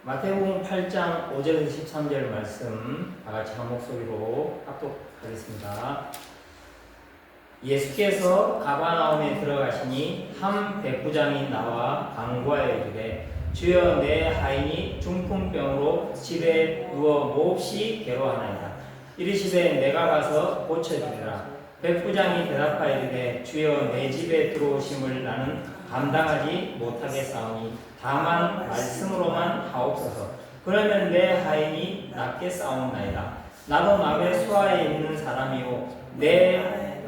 마태복음 8장 5절에서 13절 말씀 다 같이 한 목소리로 합독하겠습니다. 예수께서 가버나움에 들어가시니 한 백부장이 나와 간구하여 이르되 주여 내 하인이 중풍병으로 집에 누워 몹시 괴로워하나이다. 이르시되 내가 가서 고쳐주리라. 백부장이 대답하여 이르되 주여 내 집에 들어오심을 나는 감당하지 못하겠사오니 다만 말씀으로만 하옵소서. 그러면 내 하인이 낫게 싸움나이다. 나도 남의 수하에 있는 사람이요 내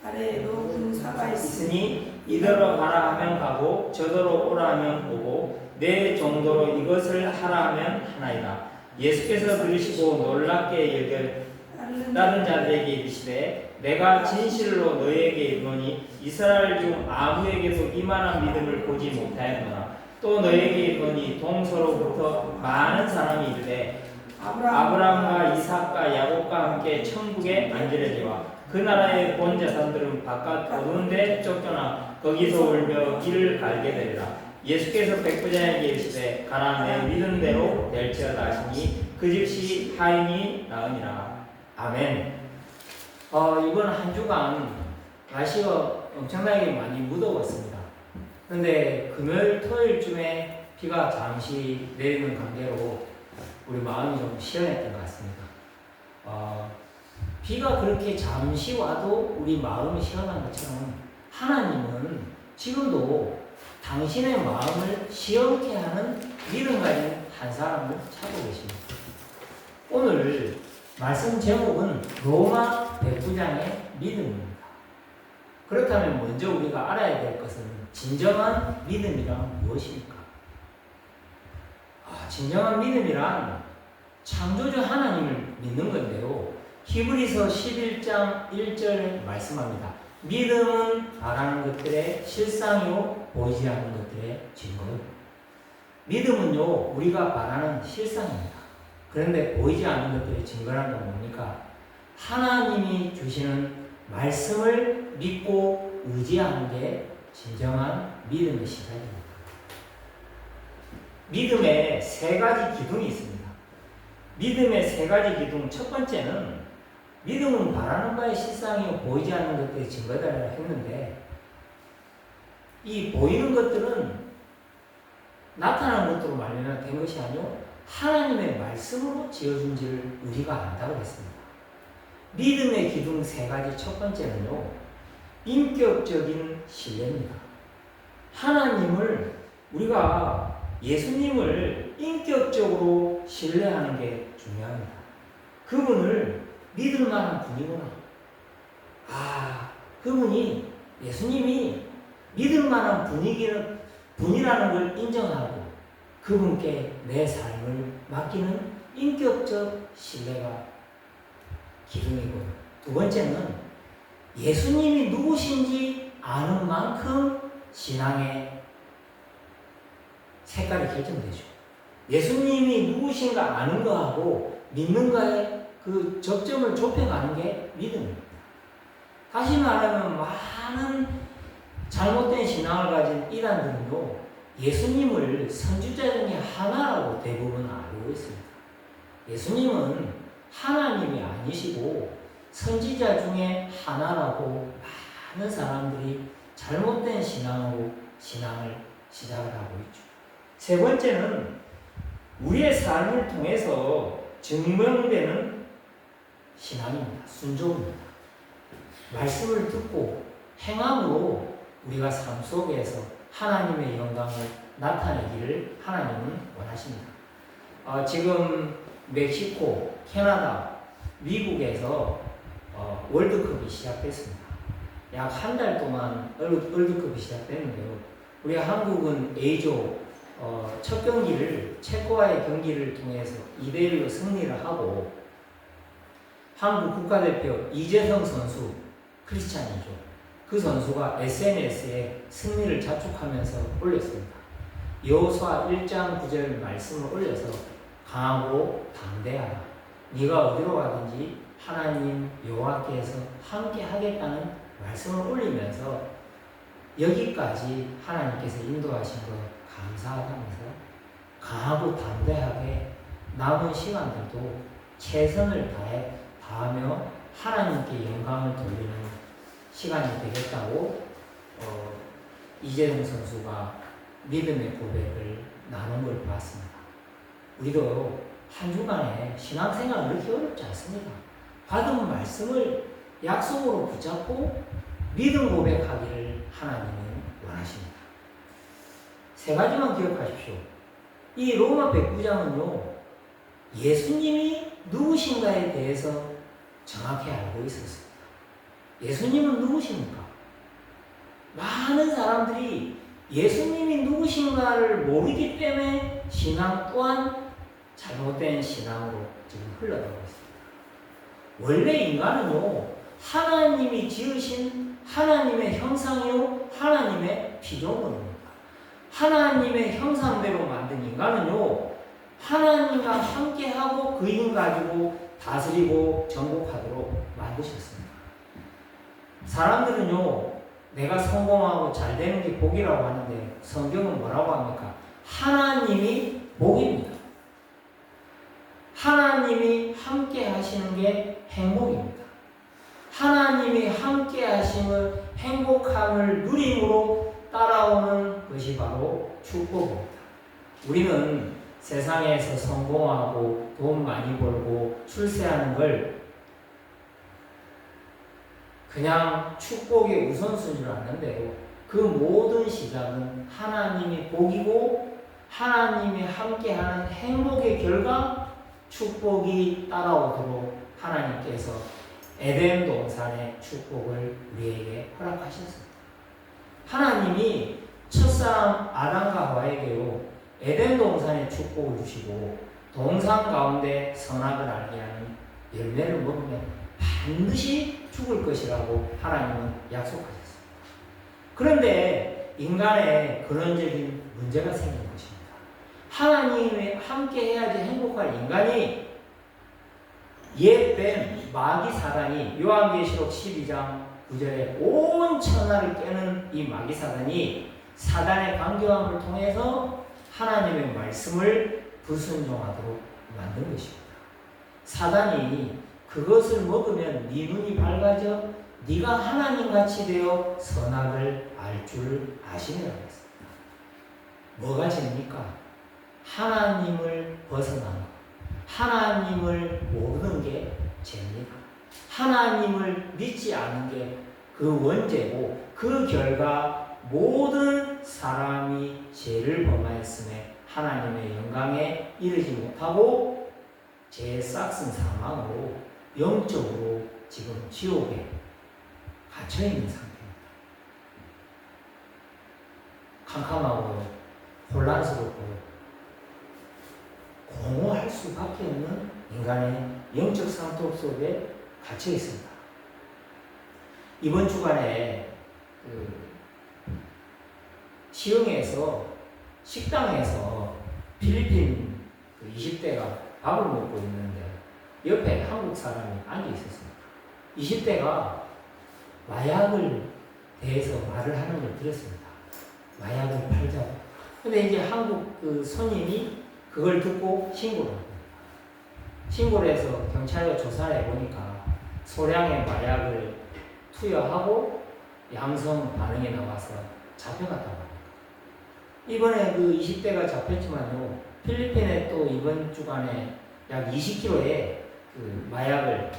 아래에도 군사가 있으니 이더러 가라 하면 가고 저더러 오라 하면 오고 내 정도로 이것을 하라 하면 하나이다. 예수께서 들으시고 놀랍게 이르되 다른 자들에게 이르시되 내가 진실로 너희에게 이르노니 이스라엘 중 아무에게도 이만한 믿음을 보지 못하였노라. 또 너희에게 이르노니 동서로부터 많은 사람이 이르되 아브라함과 이삭과 야곱과 함께 천국에 앉으려니와 그 나라의 본 자손들은 바깥 어두운 데 쫓겨나 거기서 울며 길을 갈게 되리라. 예수께서 백부장에게 이르시되 가라 내 믿음대로 될지어다 하시니 그 즉시 하인이 나으니라. 아멘. 이번 한 주간 날씨가 엄청나게 많이 무더웠습니다. 그런데 금요일 토요일쯤에 비가 잠시 내리는 관계로 우리 마음이 좀 시원했던 것 같습니다. 비가 그렇게 잠시 와도 우리 마음이 시원한 것처럼 하나님은 지금도 당신의 마음을 시원케 하는 믿음 가진 한 사람을 찾고 계십니다. 오늘 말씀 제목은 로마 백부장의 믿음입니다. 그렇다면 먼저 우리가 알아야 될 것은 진정한 믿음이란 무엇입니까? 진정한 믿음이란 창조주 하나님을 믿는 건데요. 히브리서 11장 1절에 말씀합니다. 믿음은 바라는 것들의 실상이요 보이지 않는 것들의 증거요. 믿음은요 우리가 바라는 실상입니다. 그런데 보이지 않는 것들의 증거라는 건 뭡니까? 하나님이 주시는 말씀을 믿고 의지하는 게 진정한 믿음의 시작입니다. 믿음에 세 가지 기둥이 있습니다. 믿음의 세 가지 기둥, 첫 번째는 믿음은 바라는 바의 실상이요 보이지 않는 것들의 증거다 했는데, 이 보이는 것들은 나타나는 것으로 말미암아 된 것이 아니요 하나님의 말씀으로 지어준지를 우리가 안다고 했습니다. 믿음의 기둥 세 가지, 첫 번째는요 인격적인 신뢰입니다. 하나님을, 우리가 예수님을 인격적으로 신뢰하는 게 중요합니다. 그분을 믿을 만한 분이구나. 그분이, 예수님이 믿을 만한 분이라는 걸 인정하고 그분께 내 삶을 맡기는 인격적 신뢰가 기둥이고, 두 번째는 예수님이 누구신지 아는 만큼 신앙의 색깔이 결정되죠. 예수님이 누구신가 아는 거하고 믿는 거에 그 접점을 좁혀가는 게 믿음입니다. 다시 말하면 많은 잘못된 신앙을 가진 이단들은요 예수님을 선지자 중에 하나라고 대부분 알고 있습니다. 예수님은 하나님이 아니시고 선지자 중에 하나라고 많은 사람들이 잘못된 신앙으로 신앙을 시작을 하고 있죠. 세 번째는 우리의 삶을 통해서 증명되는 신앙입니다. 순종입니다. 말씀을 듣고 행함으로 우리가 삶 속에서 하나님의 영광을 나타내기를 하나님은 원하십니다. 지금 멕시코, 캐나다, 미국에서 월드컵이 시작됐습니다. 약 한 달 동안 월드컵이 시작됐는데요. 우리 한국은 A조 첫 경기를 체코와의 경기를 통해서 2대1로 승리를 하고, 한국 국가대표 이재성 선수, 크리스찬이죠. 그 선수가 SNS에 승리를 자축하면서 올렸습니다. 여호수아 1장 9절 말씀을 올려서 강하고 담대하라. 네가 어디로 가든지 하나님 여호와께서 함께 하겠다는 말씀을 올리면서, 여기까지 하나님께서 인도하신 것 감사하다면서 강하고 담대하게 남은 시간들도 최선을 다하며 하나님께 영광을 돌리는 시간이 되겠다고 이재동 선수가 믿음의 고백을 나눈 걸 봤습니다. 우리도 한 주간에 신앙생활 그렇게 어렵지 않습니다. 받은 말씀을 약속으로 붙잡고 믿음 고백하기를 하나님은 원하십니다. 세 가지만 기억하십시오. 이 로마 109장은요, 예수님이 누구신가에 대해서 정확히 알고 있었습니다. 예수님은 누구십니까? 많은 사람들이 예수님이 누구신가를 모르기 때문에 신앙 또한 잘못된 신앙으로 지금 흘러가고 있습니다. 원래 인간은요, 하나님이 지으신 하나님의 형상이요, 하나님의 피조물입니다. 하나님의 형상대로 만든 인간은요, 하나님과 함께하고 그 힘 가지고 다스리고 정복하도록 만드셨습니다. 사람들은요, 내가 성공하고 잘 되는 게 복이라고 하는데 성경은 뭐라고 합니까? 하나님이 복입니다. 하나님이 함께 하시는 게 행복입니다. 하나님이 함께 하심을 행복함을 누림으로 따라오는 것이 바로 축복입니다. 우리는 세상에서 성공하고 돈 많이 벌고 출세하는 걸 그냥 축복의 우선순위로 아는데요. 그 모든 시작은 하나님이 복이고 하나님이 함께하는 행복의 결과 축복이 따라오도록 하나님께서 에덴 동산의 축복을 우리에게 허락하셨습니다. 하나님이 첫사람 아담과 하와에게요, 에덴 동산의 축복을 주시고 동산 가운데 선악을 알게 하는 열매를 먹으면 반드시 죽을 것이라고 하나님은 약속하셨습니다. 그런데 인간의 근원적인 문제가 생긴 것입니다. 하나님이 함께 해야지 행복할 인간이 옛된 마귀 사단이 요한계시록 12장 9절에 온 천하를 깨는 이 마귀 사단이 사단의 강교함을 통해서 하나님의 말씀을 불순종하도록 만든 것입니다. 사단이 그것을 먹으면 네 눈이 밝아져 네가 하나님같이 되어 선악을 알 줄 아시느라고 했습니다. 뭐가 죄입니까? 하나님을 벗어난 것, 하나님을 모르는 게 죄입니다. 하나님을 믿지 않은 게 그 원죄고 그 결과 모든 사람이 죄를 범하였음에 하나님의 영광에 이르지 못하고 죄의 싹슨 사망으로 영적으로 지금 지옥에 갇혀있는 상태입니다. 캄캄하고 혼란스럽고 공허할 수밖에 없는 인간의 영적 상태 속에 갇혀 있습니다. 이번 주간에 시흥에서 식당에서 필리핀 20대가 밥을 먹고 있는데 옆에 한국 사람이 앉아 있었습니다. 20대가 마약을 대해서 말을 하는 걸 들었습니다. 마약을 팔자고. 근데 이제 한국 그 손님이 그걸 듣고 신고를 합니다. 신고를 해서 경찰과 조사를 해보니까 소량의 마약을 투여하고 양성 반응이 나와서 잡혀갔다고 합니다. 이번에 그 20대가 잡혔지만요, 필리핀에 또 이번 주간에 약 20kg의 그 마약을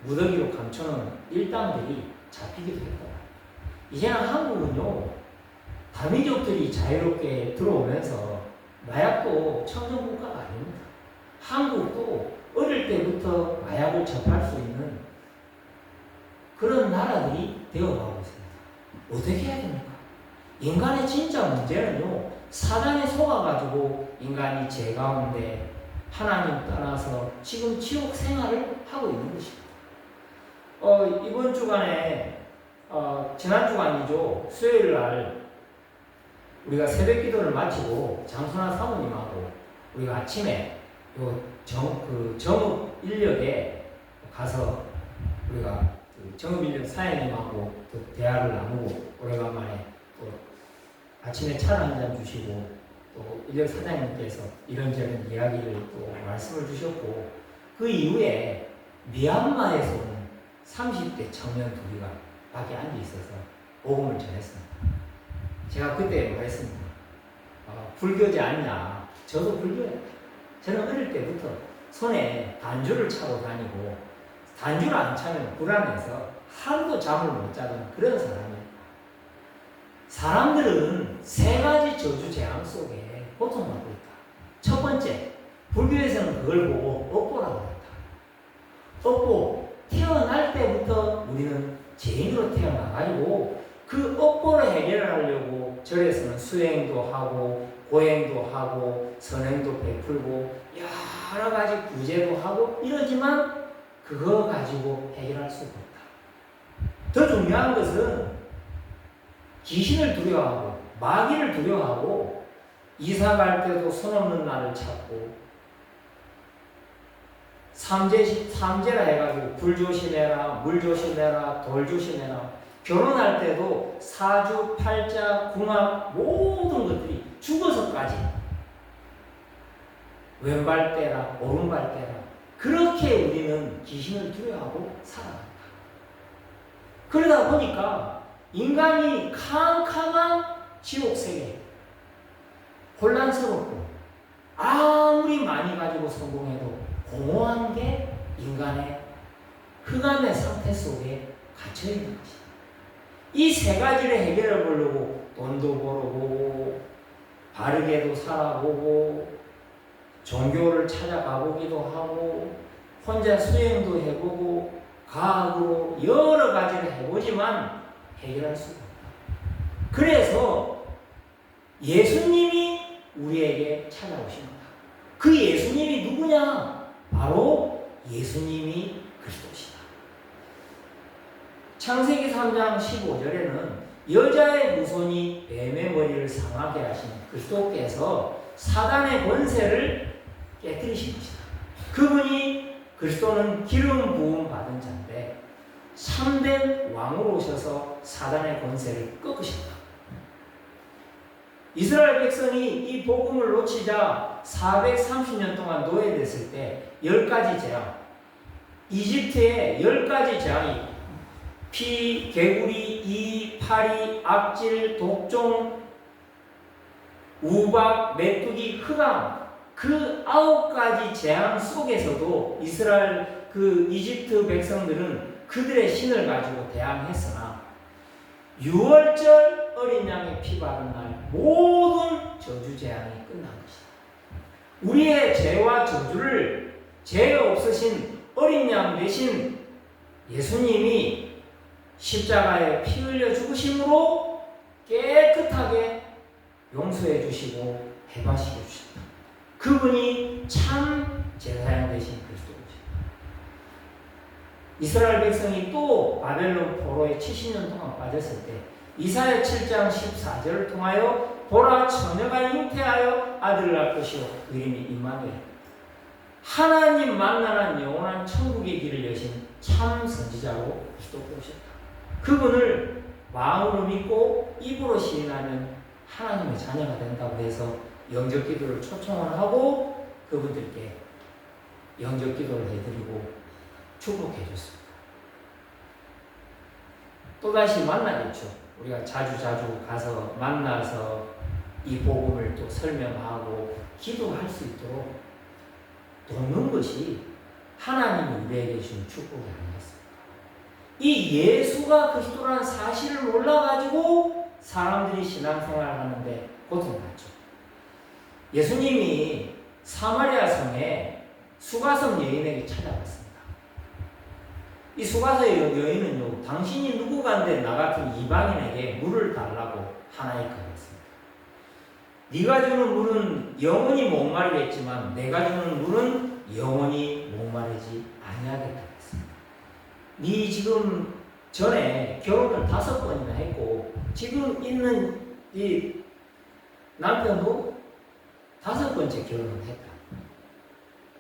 무더기로 감춰놓은 일당들이 잡히기도 했다. 이제는 한국은요, 다민족들이 자유롭게 들어오면서 마약도 청정국가가 아닙니다. 한국도 어릴 때부터 마약을 접할 수 있는 그런 나라들이 되어가고 있습니다. 어떻게 해야 됩니까? 인간의 진짜 문제는요, 사단에 속아가지고 인간이 죄 가운데 하나님 떠나서 지금 지옥 생활을 하고 있는 것입니다. 이번 주간에 지난 주간이죠. 수요일 날 우리가 새벽 기도를 마치고 장순환 사모님하고 우리가 아침에 정읍 인력에 가서 우리가 정읍 인력 사장님하고 또 대화를 나누고 오래간만에 또 아침에 차를 한잔 주시고 또 인력 사장님께서 이런저런 이야기를 또 말씀을 주셨고, 그 이후에 미얀마에서 온 30대 청년 둘이가 밖에 앉아 있어서 복음을 전했습니다. 제가 그때 말했습니다. 불교지 않냐? 저도 불교예요. 저는 어릴 때부터 손에 단주를 차고 다니고, 단주를 안 차면 불안해서 하루도 잠을 못 자던 그런 사람이에요. 사람들은 세 가지 저주 재앙 속에 고통받고 있다. 첫 번째, 불교에서는 그걸 보고 업보라고 한다. 업보, 태어날 때부터 우리는 죄인으로 태어나가지고 그 업보를 해결하려고 절에서는 수행도 하고 고행도 하고 선행도 베풀고 여러 가지 구제도 하고 이러지만 그거 가지고 해결할 수가 없다. 더 중요한 것은 귀신을 두려워하고 마귀를 두려워하고 이사 갈 때도 손 없는 나를 찾고 삼재라 해가지고 불 조심해라, 물 조심해라, 돌 조심해라. 결혼할 때도 사주, 팔자, 궁합 모든 것들이 죽어서까지 왼발 떼라, 오른발 떼라. 그렇게 우리는 귀신을 두려워하고 살아간다. 그러다 보니까 인간이 캄캄한 지옥 세계, 혼란스럽고 아무리 많이 가지고 성공해도 공허한 게 인간의 흑암의 상태 속에 갇혀있는 것이다. 이 세 가지를 해결해 보려고 돈도 벌어보고 바르게도 살아보고 종교를 찾아가보기도 하고 혼자 수행도 해보고 과학으로 여러 가지를 해보지만 해결할 수가 없다. 그래서 예수님이 우리에게 찾아오신 거다. 그 예수님이 누구냐? 바로 예수님이 그리스도시다. 창세기 3장 15절에는 여자의 후손이 뱀의 머리를 상하게 하신 그리스도께서 사단의 권세를 깨뜨리신 것이다. 그분이 그리스도는 기름 부음 받은 자인데 참된 왕으로 오셔서 사단의 권세를 꺾으셨다. 이스라엘 백성이 이 복음을 놓치자 430년 동안 노예됐을 때 10가지 재앙, 이집트에 10가지 재앙이 피, 개구리, 이, 파리, 악질, 독종, 우박, 메뚜기, 흑암, 그 9가지 재앙 속에서도 이스라엘 그 이집트 백성들은 그들의 신을 가지고 대항했으나 6월절 어린 양의 피 바른 날 모든 저주 재앙이 끝난 것이다. 우리의 죄와 저주를 죄가 없으신 어린 양 대신 예수님이 십자가에 피 흘려 죽으심으로 깨끗하게 용서해 주시고 해방시켜 주셨다. 그분이 참 제사장 되신 그리스도입니다. 이스라엘 백성이 또 바벨론 포로에 70년 동안 빠졌을 때 이사야 7장 14절을 통하여 보라 처녀가 잉태하여 아들을 낳을 것이요 그 이름이 임마누엘. 하나님 만나는 영원한 천국의 길을 여신 참 선지자로 그리스도께 오셨다. 그분을 마음으로 믿고 입으로 시인하면 하나님의 자녀가 된다고 해서 영접 기도를 초청을 하고 그분들께 영접 기도를 해드리고 축복해 줬습니다. 또다시 만나겠죠. 우리가 자주 가서 만나서 이 복음을 또 설명하고 기도할 수 있도록 돕는 것이 하나님이 우리에게 주신 축복이 아니겠습니까? 이 예수가 그리스도라는 사실을 몰라가지고 사람들이 신앙생활을 하는데 고통받죠. 예수님이 사마리아 성에 수가성 여인에게 찾아갔습니다. 이 수가성 여인은요, 당신이 누구간데 나 같은 이방인에게 물을 달라고 하나이까 했습니다. 네가 주는 물은 영원히 목마르겠지만 내가 주는 물은 영원히 목마르지 아니하겠다 했습니다. 네 지금 전에 결혼을 5번이나 했고 지금 있는 이 남편도 5번째 결혼을 했다.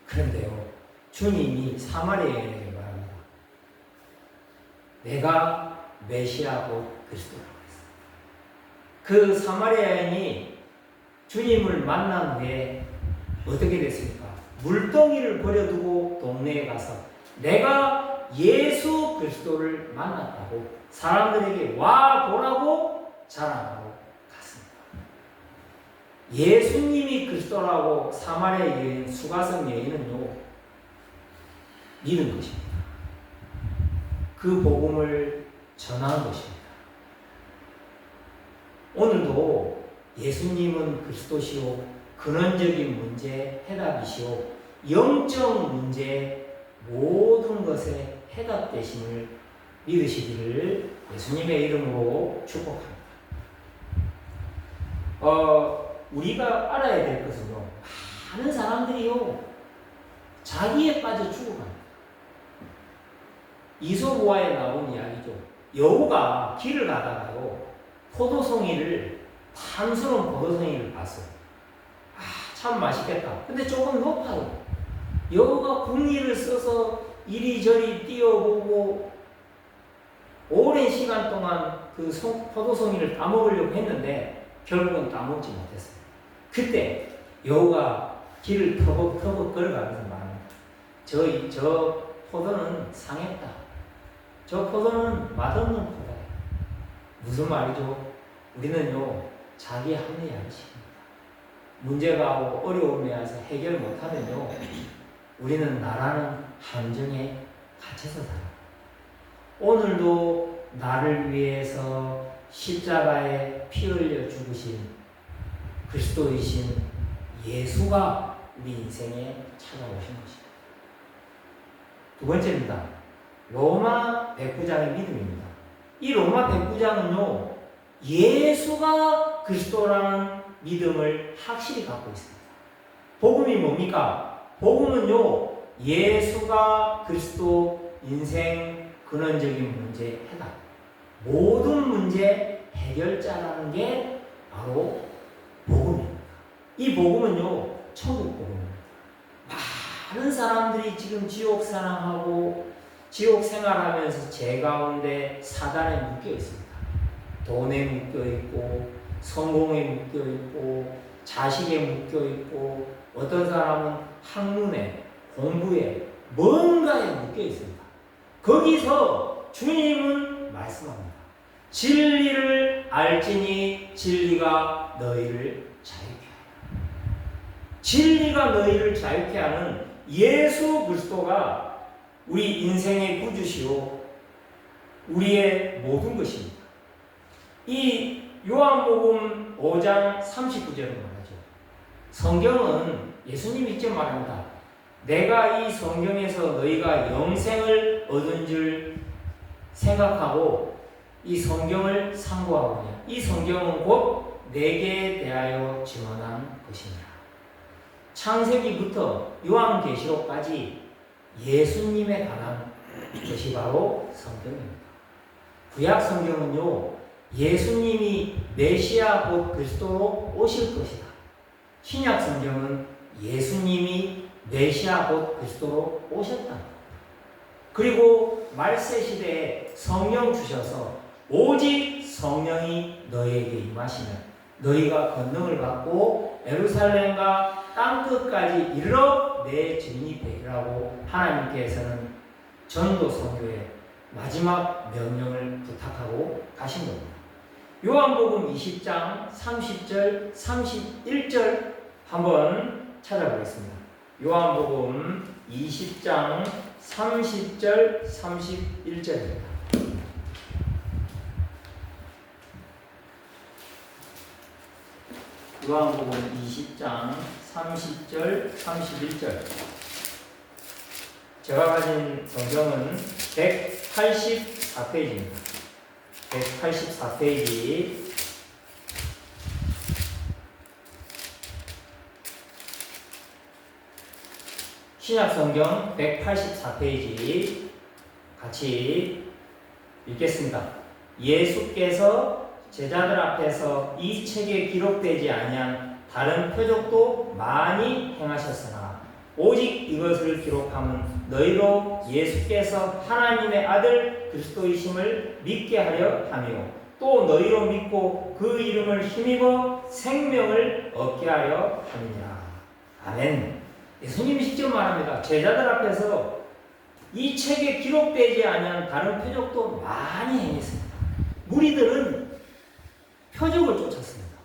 그런데요, 주님이 사마리아 여인에게 말합니다. 내가 메시아고 그리스도라고 했습니다. 그 사마리아 여인이 주님을 만난 후에 어떻게 됐습니까? 물동이를 버려두고 동네에 가서 내가 예수 그리스도를 만났다고 사람들에게 와 보라고 자랑하고 갔습니다. 예수님이 그리스도라고 사마리아 여인, 수가성 여인은요, 믿은 것입니다. 그 복음을 전한 것입니다. 오늘도 예수님은 그리스도시요, 근원적인 문제 해답이시요, 영적 문제 모든 것에 해답 되심을 믿으시기를 예수님의 이름으로 축복합니다. 우리가 알아야 될 것은요, 많은 사람들이요, 자기에 빠져 죽어갑니다. 이솝우화에 나온 이야기죠. 여우가 길을 가다가요, 포도송이를, 탐스러운 포도송이를 봤어요. 참 맛있겠다. 근데 조금 높아요. 여우가 궁리를 써서 이리저리 뛰어보고 오랜 시간 동안 그 포도송이를 따먹으려고 했는데 결국은 따먹지 못했어요. 그때 여우가 길을 터벅터벅 걸어가면서 말합니다. 저 포도는 상했다. 저 포도는 맛없는 포도예요. 무슨 말이죠? 우리는요, 자기 합리화를 시킵니다. 문제가 오고 어려움에 와서 해결 못하면요, 우리는 나라는 함정에 갇혀서 살아요. 오늘도 나를 위해서 십자가에 피 흘려 죽으신 그리스도이신 예수가 우리 인생에 찾아오신 것입니다. 두 번째입니다. 로마 백부장의 믿음입니다. 이 로마 백부장은요, 예수가 그리스도라는 믿음을 확실히 갖고 있습니다. 복음이 뭡니까? 복음은요, 예수가 그리스도 인생 근원적인 문제 해답, 모든 문제 해결자라는 게 바로 복음입니다. 이 복음은요, 천국 복음입니다. 많은 사람들이 지금 지옥 사랑하고 지옥 생활하면서 죄 가운데 사단에 묶여 있습니다. 돈에 묶여 있고, 성공에 묶여 있고, 자식에 묶여 있고, 어떤 사람은 학문에, 공부에, 뭔가에 묶여 있습니다. 거기서 주님은 말씀합니다. 진리를 알지니 진리가 너희를 자유케 하리라. 진리가 너희를 자유케 하는 예수 그리스도가 우리 인생의 구주시오, 우리의 모든 것입니다. 이 요한복음 5장 39절을 말하죠. 성경은 예수님이 직접 말합니다. 내가 이 성경에서 너희가 영생을 얻은 줄 생각하고 이 성경을 상고하오냐. 이 성경은 곧 내게 대하여 증언한 것이니라. 창세기부터 요한계시록까지 예수님에 관한 것이 바로 성경입니다. 구약 성경은요, 예수님이 메시아 곧 그리스도로 오실 것이다. 신약 성경은 예수님이 메시아 곧 그리스도로 오셨다. 그리고 말세 시대에 성령 주셔서 오직 성령이 너희에게 임하시면 너희가 권능을 받고 예루살렘과 땅끝까지 이르러 내 증인이 되리라고 하나님께서는 전도 선교의 마지막 명령을 부탁하고 가신 겁니다. 요한복음 20장 30절 31절 한번 찾아보겠습니다. 요한복음 20장 30절 31절입니다. 요한복음 20장 30절 31절. 제가 가진 성경은 184페이지입니다. 184페이지. 신약성경 184페이지 같이 읽겠습니다. 예수께서 제자들 앞에서 이 책에 기록되지 아니한 다른 표적도 많이 행하셨으나 오직 이것을 기록함은 너희로 예수께서 하나님의 아들 그리스도이심을 믿게 하려 하며 또 너희로 믿고 그 이름을 힘입어 생명을 얻게 하려 함이니라. 아멘. 예수님이 직접 말합니다. 제자들 앞에서 이 책에 기록되지 않은 다른 표적도 많이 행했습니다. 무리들은 표적을 쫓았습니다.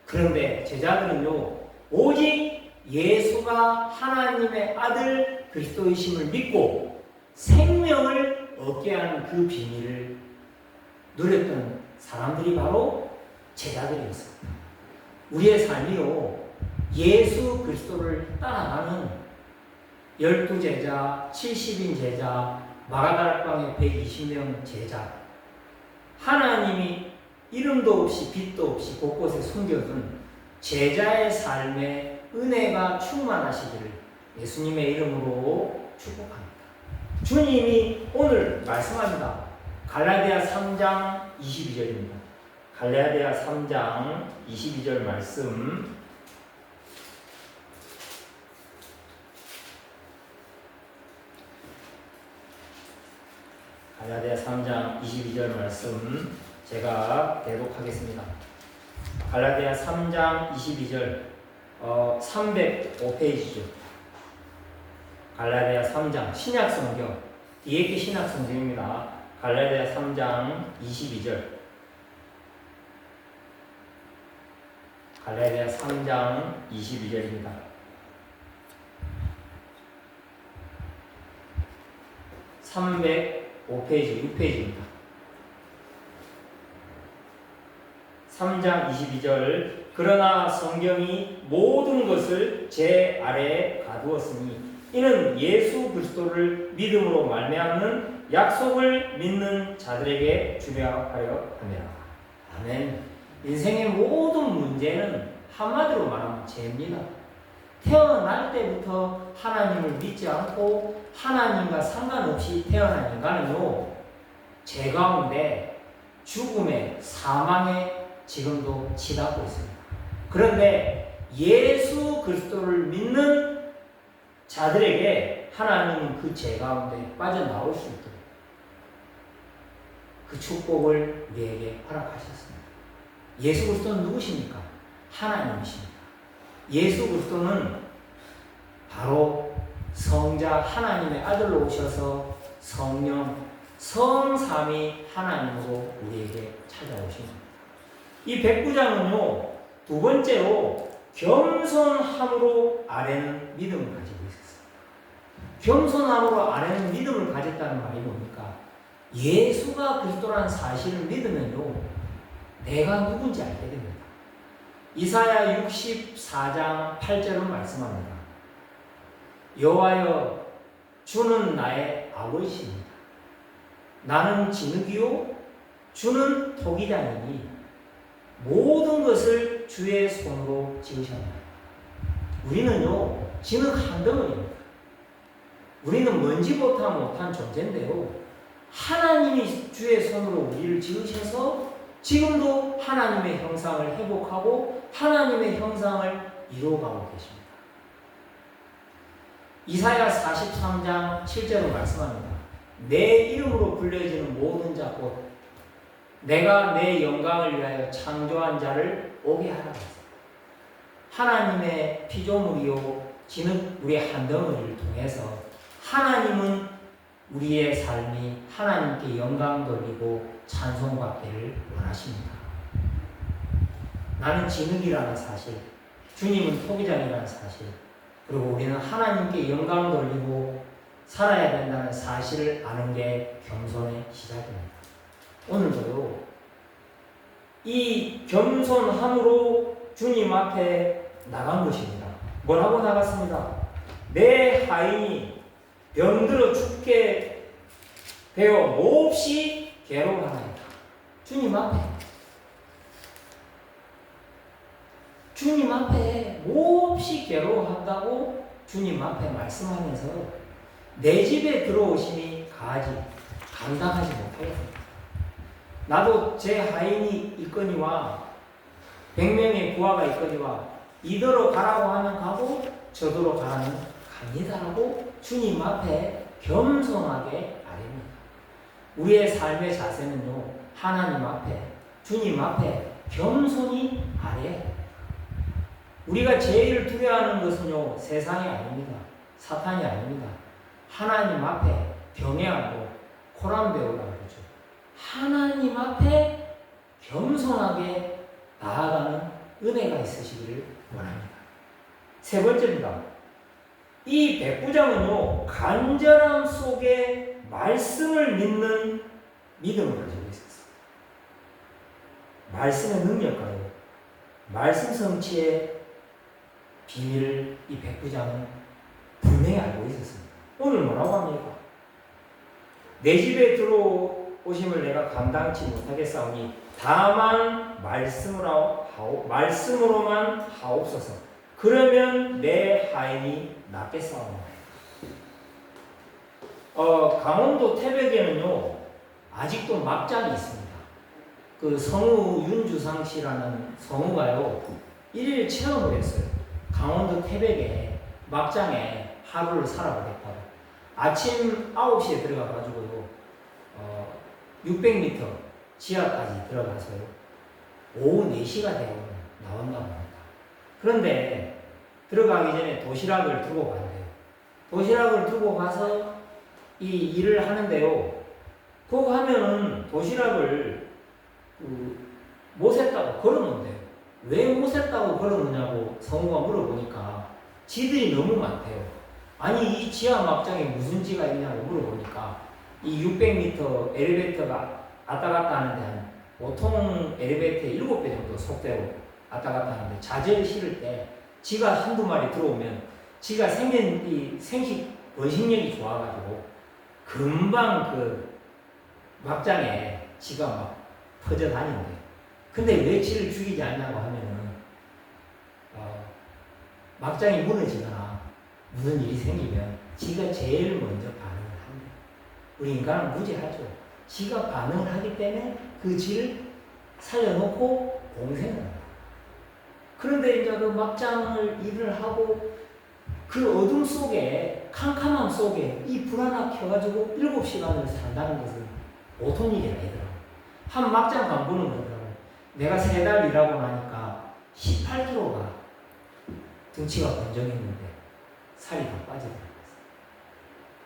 그런데 제자들은요, 오직 예수가 하나님의 아들 그리스도이심을 믿고 생명을 얻게 하는 그 비밀을 누렸던 사람들이 바로 제자들이었습니다. 우리의 삶이요, 예수 그리스도를 따라가는 12제자, 70인 제자, 마가다락방의 120명 제자, 하나님이 이름도 없이 빛도 없이 곳곳에 숨겨둔 제자의 삶에 은혜가 충만하시기를 예수님의 이름으로 축복합니다. 주님이 오늘 말씀합니다. 갈라디아 3장 22절입니다. 갈라디아 3장 22절 말씀. 갈라디아 3장 22절 말씀 제가 대독하겠습니다. 갈라디아 3장 22절 305페이지죠. 갈라디아 3장 신약성경 디에케 신약성경입니다. 갈라디아 3장 22절 갈라디아 3장 22절입니다. 305페이지 6페이지입니다. 3장 22절 그러나 성경이 모든 것을 제 아래에 가두었으니 이는 예수 그리스도를 믿음으로 말미암는 약속을 믿는 자들에게 주려 하려 함이라. 아멘. 인생의 모든 문제는 한마디로 말하면 죄입니다. 태어날 때부터 하나님을 믿지 않고 하나님과 상관없이 태어난 인간은요, 죄 가운데 죽음에 사망에 지금도 치닫고 있습니다. 그런데 예수 그리스도를 믿는 자들에게 하나님은 그 죄 가운데 빠져나올 수 있도록 그 축복을 우리에게 허락하셨습니다. 예수 그리스도는 누구십니까? 하나님이십니다. 예수 그리스도는 바로 성자 하나님의 아들로 오셔서 성령, 성삼위 하나님으로 우리에게 찾아오십니다. 이 백부장은요, 두 번째로 겸손함으로 아뢰는 믿음을 가지고 있었어요. 겸손함으로 아뢰는 믿음을 가졌다는 말이 뭡니까? 예수가 그리스도라는 사실을 믿으면요, 내가 누군지 알게 됩니다. 이사야 64장 8절은 말씀합니다. 여호와여 주는 나의 아버지십니다. 나는 진흙이요 주는 토기장이니 모든 것을 주의 손으로 지으셨나이다. 우리는요 진흙 한 덩어리입니다. 우리는 먼지보다 못한 존재인데요, 하나님이 주의 손으로 우리를 지으셔서 지금도 하나님의 형상을 회복하고 하나님의 형상을 이루어가고 계십니다. 이사야 43장 7절로 말씀합니다. 내 이름으로 불려지는 모든 자 곧 내가 내 영광을 위하여 창조한 자를 오게 하라. 하나님의 피조물이요 진흙 우리 한 덩어리를 통해서 하나님은 우리의 삶이 하나님께 영광 돌리고 찬송받기를 원하십니다. 나는 진흙이라는 사실, 주님은 토기장이라는 사실, 그리고 우리는 하나님께 영광 돌리고 살아야 된다는 사실을 아는 게 겸손의 시작입니다. 오늘도요, 이 겸손함으로 주님 앞에 나간 것입니다. 뭐라고 나갔습니다? 내 하인이 병들어 죽게 되어 몹시 괴로워하나이다. 주님 앞에 몹시 괴로워한다고 주님 앞에 말씀하면서 내 집에 들어오시니 감당하지 못하겠습니다. 나도 제 하인이 있거니와 100명의 부하가 있거니와 이더러 가라고 하면 가고 저더러 가라면 갑니다라고 주님 앞에 겸손하게 아뢰니다. 우리의 삶의 자세는요, 하나님 앞에 주님 앞에 겸손히 아뢰. 우리가 제일 두려워하는 것은요, 세상이 아닙니다. 사탄이 아닙니다. 하나님 앞에 경외하고 코란배우라고 그러죠. 하나님 앞에 겸손하게 나아가는 은혜가 있으시기를 원합니다. 세 번째입니다. 이 백부장은요, 간절함 속에 말씀을 믿는 믿음을 가지고 있었어요. 말씀의 능력과요, 말씀 성취의 비밀을 이 백부장은 분명히 알고 있었습니다. 오늘 뭐라고 합니까? 내 집에 들어오심을 내가 감당치 못하겠사오니 다만 말씀으로만 하옵소서. 그러면 내 하인이 낫겠사오니. 강원도 태백에는요, 아직도 막장이 있습니다. 그 성우 윤주상 씨라는 성우가요, 1일 체험을 했어요. 강원도 태백에 막장에 하루를 살아보겠다고. 아침 9시에 들어가가지고요, 600m 지하까지 들어가서요, 오후 4시가 되면 나온다고 합니다. 그런데 들어가기 전에 도시락을 두고 간대요. 도시락을 두고 가서 이 일을 하는데요, 그거 하면은 도시락을 못했다고 걸어놓는데요. 왜 못했다고 걸어놓냐고 성우가 물어보니까 지들이 너무 많대요. 아니, 이 지하 막장에 무슨 지가 있냐고 물어보니까 이 600m 엘리베이터가 왔다 갔다 하는데 한 보통 엘리베이터에 7배 정도 속도로 왔다 갔다 하는데 자재를 실을 때 지가 한두 마리 들어오면 지가 번식력이 좋아가지고 금방 그 막장에 지가 막 퍼져 다닌대요. 근데 왜 지를 죽이지 않냐고 하면은 막장이 무너지거나 무슨 일이 생기면 지가 제일 먼저 반응을 합니다. 우리 인간은 무지하죠. 지가 반응을 하기 때문에 그 지를 살려놓고 공생을 합니다. 그런데 이제 그 막장을 일을 하고 그 어둠 속에, 캄캄함 속에 이 불안함 켜가지고 7시간을 산다는 것은 보통 일이 아니더라고요. 한 막장 간부는 그러더라고요. 내가 3달 일하고 나니까 18kg가 등치가 번정했는데 살이 다 빠지더라고요.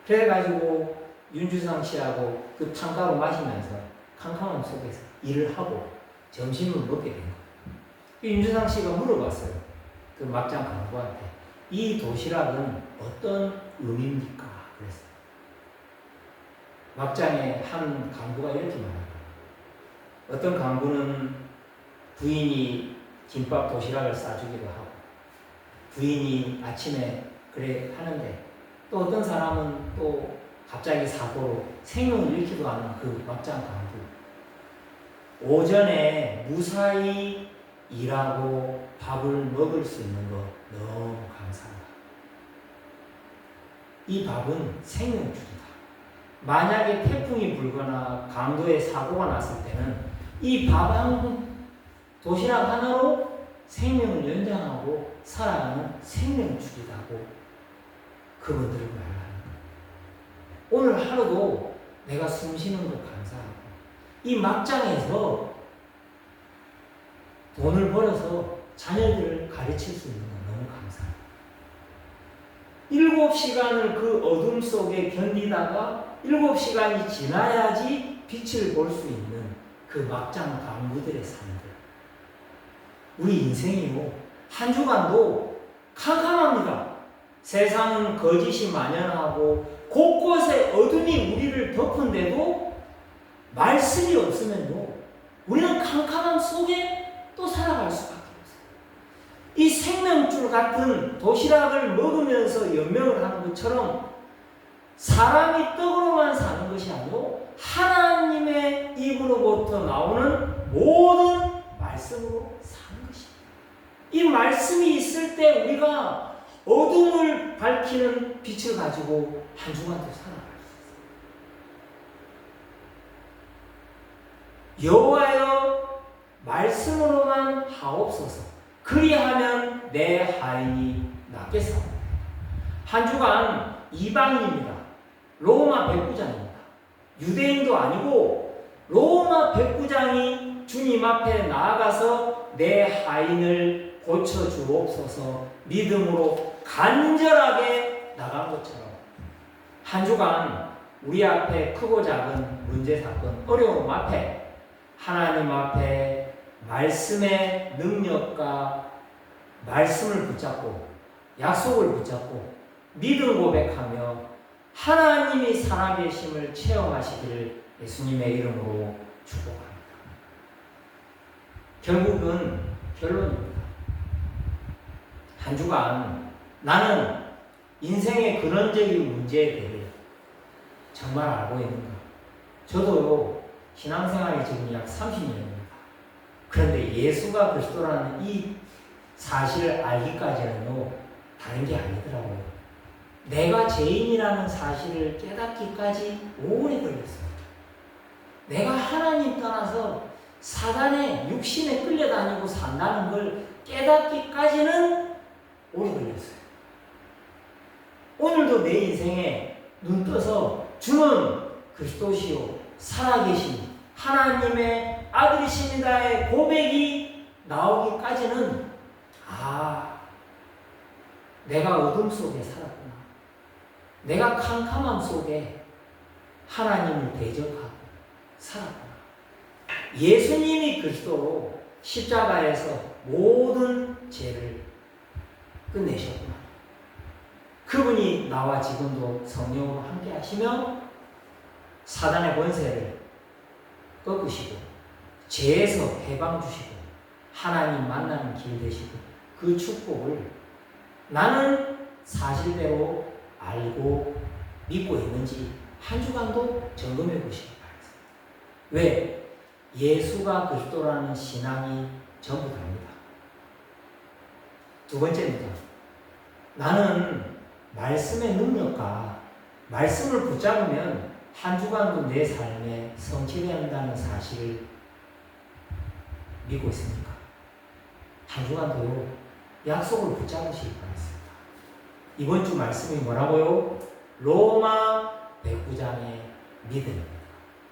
그래가지고 윤주상 씨하고 그 탕가루 마시면서 캄캄함 속에서 일을 하고 점심을 먹게 된 거예요. 윤주상 씨가 물어봤어요. 그 막장 간부한테. 이 도시락은 어떤 의미입니까? 그랬어요. 막장에 한 간부가 이렇게 말합니다. 어떤 간부는 부인이 김밥 도시락을 싸주기도 하고, 부인이 아침에 그래 하는데, 또 어떤 사람은 또 갑자기 사고로 생명을 잃기도 하는 그 막장 간부. 오전에 무사히 일하고 밥을 먹을 수 있는 거 너무 감사합니다. 이 밥은 생명줄이다. 만약에 태풍이 불거나 강도의 사고가 났을 때는 이 밥 한 도시락 하나로 생명을 연장하고 살아가는 생명줄이라고 그분들을 말합니다. 오늘 하루도 내가 숨 쉬는 것 감사하고, 이 막장에서 돈을 벌어서 자녀들을 가르칠 수 있는 건 너무 감사합니다. 7시간을 그 어둠 속에 견디다가 7시간이 지나야지 빛을 볼 수 있는 그 막장 간부들의 삶들. 우리 인생이요, 한 주간도 캄캄합니다. 세상은 거짓이 만연하고 곳곳에 어둠이 우리를 덮은데도 말씀이 없으면요, 우리는 캄캄함 속에 또 살아갈 수밖에 없어요. 이 생명줄 같은 도시락을 먹으면서 연명을 하는 것처럼 사람이 떡으로만 사는 것이 아니고 하나님의 입으로부터 나오는 모든 말씀으로 사는 것입니다. 이 말씀이 있을 때 우리가 어둠을 밝히는 빛을 가지고 한 주간도 살아갈 수 있어요. 여호와여 말씀으로만 하옵소서. 그리하면 내 하인이 낫겠사오니. 한 주간 이방인입니다. 로마 백부장입니다. 유대인도 아니고 로마 백부장이 주님 앞에 나아가서 내 하인을 고쳐주옵소서 믿음으로 간절하게 나간 것처럼 한 주간 우리 앞에 크고 작은 문제, 사건, 어려움 앞에 하나님 앞에 말씀의 능력과 말씀을 붙잡고 약속을 붙잡고 믿음 고백하며 하나님이 살아계심을 체험하시기를 예수님의 이름으로 축복합니다. 결국은 결론입니다. 한 주간 나는 인생의 근원적인 문제에 대해 정말 알고 있는가? 저도 신앙생활이 지금 약 30년입니다. 그런데 예수가 그리스도라는 이 사실을 알기까지는요, 다른 게 아니더라고요. 내가 죄인이라는 사실을 깨닫기까지 오래 걸렸어요. 내가 하나님 떠나서 사단의 육신에 끌려다니고 산다는 걸 깨닫기까지는 오래 걸렸어요. 오늘도 내 인생에 눈 떠서 주는 그리스도시요 살아계신 하나님의 아들이십니다의 고백이 나오기까지는 내가 어둠 속에 살았구나. 내가 캄캄함 속에 하나님을 대적하고 살았구나. 예수님이 그리스도로 십자가에서 모든 죄를 끝내셨구나. 그분이 나와 지금도 성령으로 함께 하시며 사단의 권세를 꺾으시고 죄에서 해방 주시고 하나님 만나는 길 되시고 그 축복을 나는 사실대로 알고 믿고 있는지 한 주간도 점검해 보시기 바랍니다. 왜? 예수가 그리스도라는 신앙이 전부 다입니다. 두 번째입니다. 나는 말씀의 능력과 말씀을 붙잡으면 한 주간도 내 삶에 성취된다는 사실을 믿고 있습니까? 한 주간도요, 약속을 붙잡으시기 바랍니다. 이번 주 말씀이 뭐라고요? 로마 109장의 믿음입니다.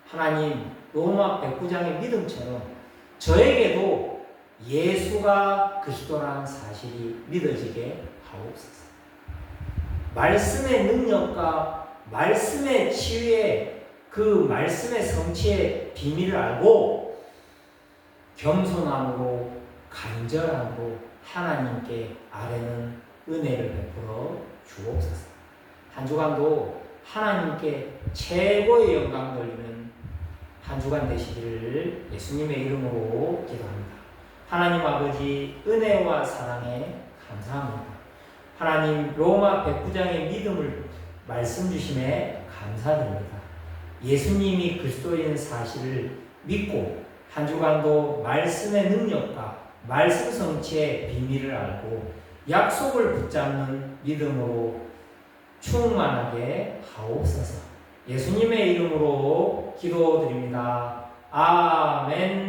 하나님, 로마 109장의 믿음처럼 저에게도 예수가 그리스도라는 사실이 믿어지게 하옵소서. 말씀의 능력과 말씀의 치유의 그 말씀의 성취의 비밀을 알고 겸손함으로 간절함으로 하나님께 아뢰는 은혜를 베풀어 주옵소서. 한 주간도 하나님께 최고의 영광 돌리는 한 주간 되시기를 예수님의 이름으로 기도합니다. 하나님 아버지 은혜와 사랑에 감사합니다. 하나님 로마 109장의 믿음을 말씀 주심에 감사드립니다. 예수님이 그리스도인 사실을 믿고 한 주간도 말씀의 능력과 말씀 성취의 비밀을 알고 약속을 붙잡는 믿음으로 충만하게 하옵소서. 예수님의 이름으로 기도드립니다. 아멘.